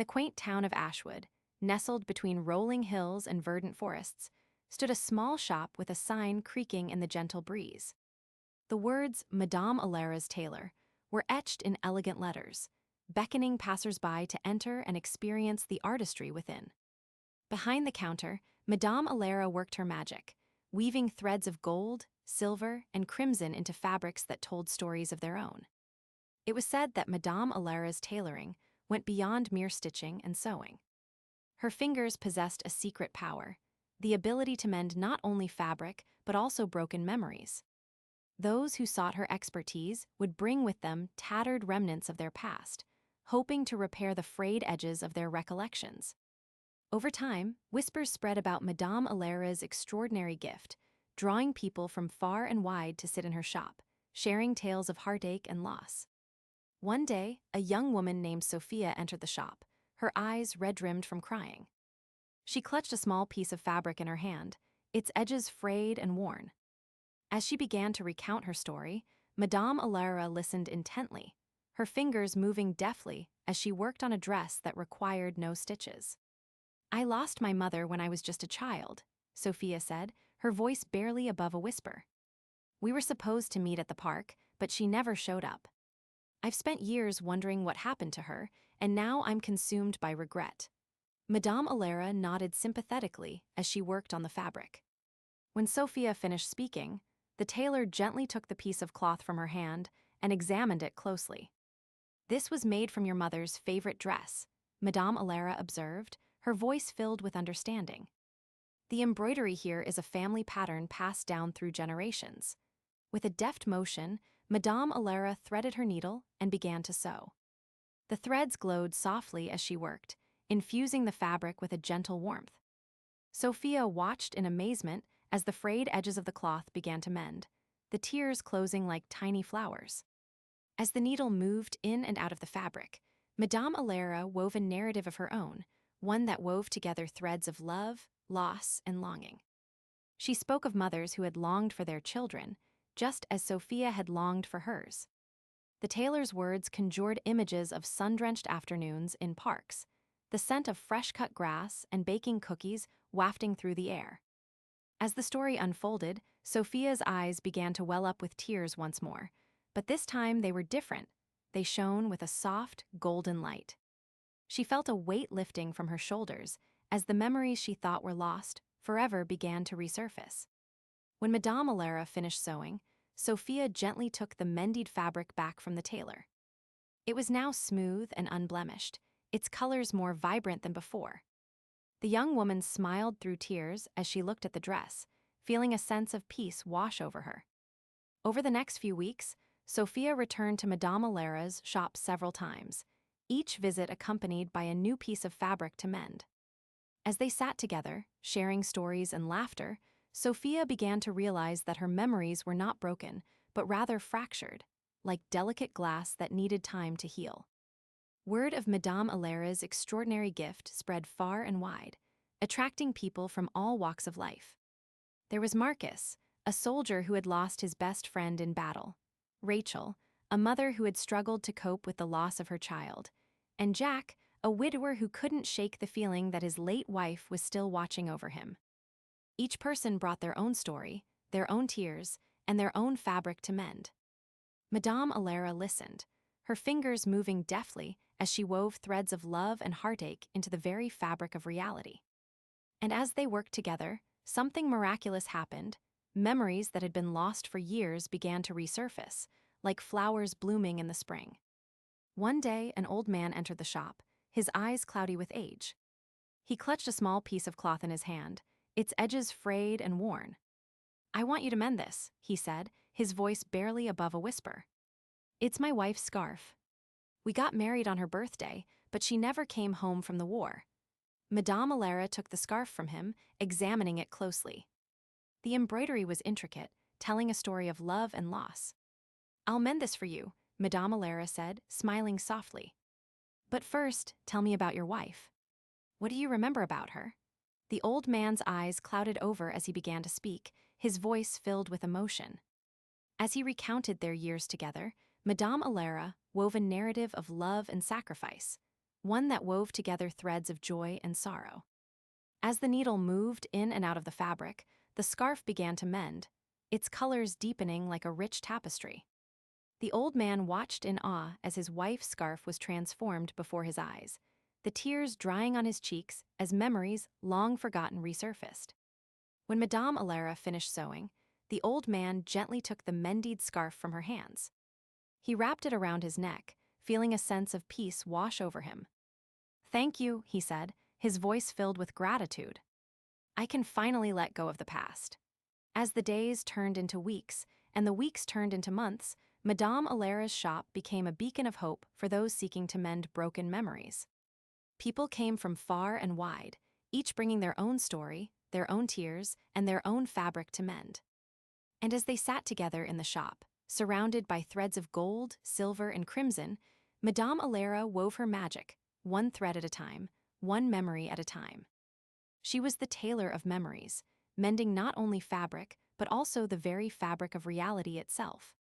the quaint town of Ashwood, nestled between rolling hills and verdant forests, stood a small shop with a sign creaking in the gentle breeze. The words Madame Alera's Tailor were etched in elegant letters, beckoning passers-by to enter and experience the artistry within. Behind the counter, Madame Alera worked her magic, weaving threads of gold, silver, and crimson into fabrics that told stories of their own. It was said that Madame Alera's tailoring went beyond mere stitching and sewing. Her fingers possessed a secret power, the ability to mend not only fabric but also broken memories. Those who sought her expertise would bring with them tattered remnants of their past, hoping to repair the frayed edges of their recollections. Over time, whispers spread about Madame Alera's extraordinary gift, drawing people from far and wide to sit in her shop, sharing tales of heartache and loss. One day, a young woman named Sophia entered the shop, her eyes red-rimmed from crying. She clutched a small piece of fabric in her hand, its edges frayed and worn. As she began to recount her story, Madame Alera listened intently, her fingers moving deftly as she worked on a dress that required no stitches. "I lost my mother when I was just a child," Sophia said, her voice barely above a whisper. "We were supposed to meet at the park, but she never showed up. I've spent years wondering what happened to her, and now I'm consumed by regret." Madame Alera nodded sympathetically as she worked on the fabric. When Sophia finished speaking, the tailor gently took the piece of cloth from her hand and examined it closely. "This was made from your mother's favorite dress," Madame Alera observed, her voice filled with understanding. "The embroidery here is a family pattern passed down through generations." With a deft motion, Madame Alera threaded her needle and began to sew. The threads glowed softly as she worked, infusing the fabric with a gentle warmth. Sophia watched in amazement as the frayed edges of the cloth began to mend, the tears closing like tiny flowers. As the needle moved in and out of the fabric, Madame Alera wove a narrative of her own, one that wove together threads of love, loss, and longing. She spoke of mothers who had longed for their children, just as Sophia had longed for hers. The tailor's words conjured images of sun-drenched afternoons in parks, the scent of fresh-cut grass and baking cookies wafting through the air. As the story unfolded, Sophia's eyes began to well up with tears once more, but this time they were different. They shone with a soft, golden light. She felt a weight lifting from her shoulders as the memories she thought were lost forever began to resurface. When Madame Alera finished sewing, Sophia gently took the mended fabric back from the tailor. It was now smooth and unblemished, its colors more vibrant than before. The young woman smiled through tears as she looked at the dress, feeling a sense of peace wash over her. Over the next few weeks, Sophia returned to Madame Alera's shop several times, each visit accompanied by a new piece of fabric to mend. As they sat together, sharing stories and laughter, Sophia began to realize that her memories were not broken, but rather fractured, like delicate glass that needed time to heal. Word of Madame Alera's extraordinary gift spread far and wide, attracting people from all walks of life. There was Marcus, a soldier who had lost his best friend in battle; Rachel, a mother who had struggled to cope with the loss of her child; and Jack, a widower who couldn't shake the feeling that his late wife was still watching over him. Each person brought their own story, their own tears, and their own fabric to mend. Madame Alera listened, her fingers moving deftly as she wove threads of love and heartache into the very fabric of reality. And as they worked together, something miraculous happened. Memories that had been lost for years began to resurface, like flowers blooming in the spring. One day, an old man entered the shop, his eyes cloudy with age. He clutched a small piece of cloth in his hand, its edges frayed and worn. "I want you to mend this," he said, his voice barely above a whisper. "It's my wife's scarf. We got married on her birthday, but she never came home from the war." Madame Alera took the scarf from him, examining it closely. The embroidery was intricate, telling a story of love and loss. "I'll mend this for you," Madame Alera said, smiling softly. "But first, tell me about your wife. What do you remember about her?" The old man's eyes clouded over as he began to speak, his voice filled with emotion. As he recounted their years together, Madame Alera wove a narrative of love and sacrifice. one that wove together threads of joy and sorrow. As the needle moved in and out of the fabric, the scarf began to mend, its colors deepening like a rich tapestry. The old man watched in awe as his wife's scarf was transformed before his eyes, the tears drying on his cheeks as memories long forgotten resurfaced. When Madame Alara finished sewing, the old man gently took the mended scarf from her hands. He wrapped it around his neck, feeling a sense of peace wash over him. "Thank you," he said, his voice filled with gratitude. "I can finally let go of the past." As the days turned into weeks, and the weeks turned into months, Madame Alara's shop became a beacon of hope for those seeking to mend broken memories. People came from far and wide, each bringing their own story, their own tears, and their own fabric to mend. And as they sat together in the shop, surrounded by threads of gold, silver, and crimson, Madame Alara wove her magic, one thread at a time, one memory at a time. She was the tailor of memories, mending not only fabric, but also the very fabric of reality itself.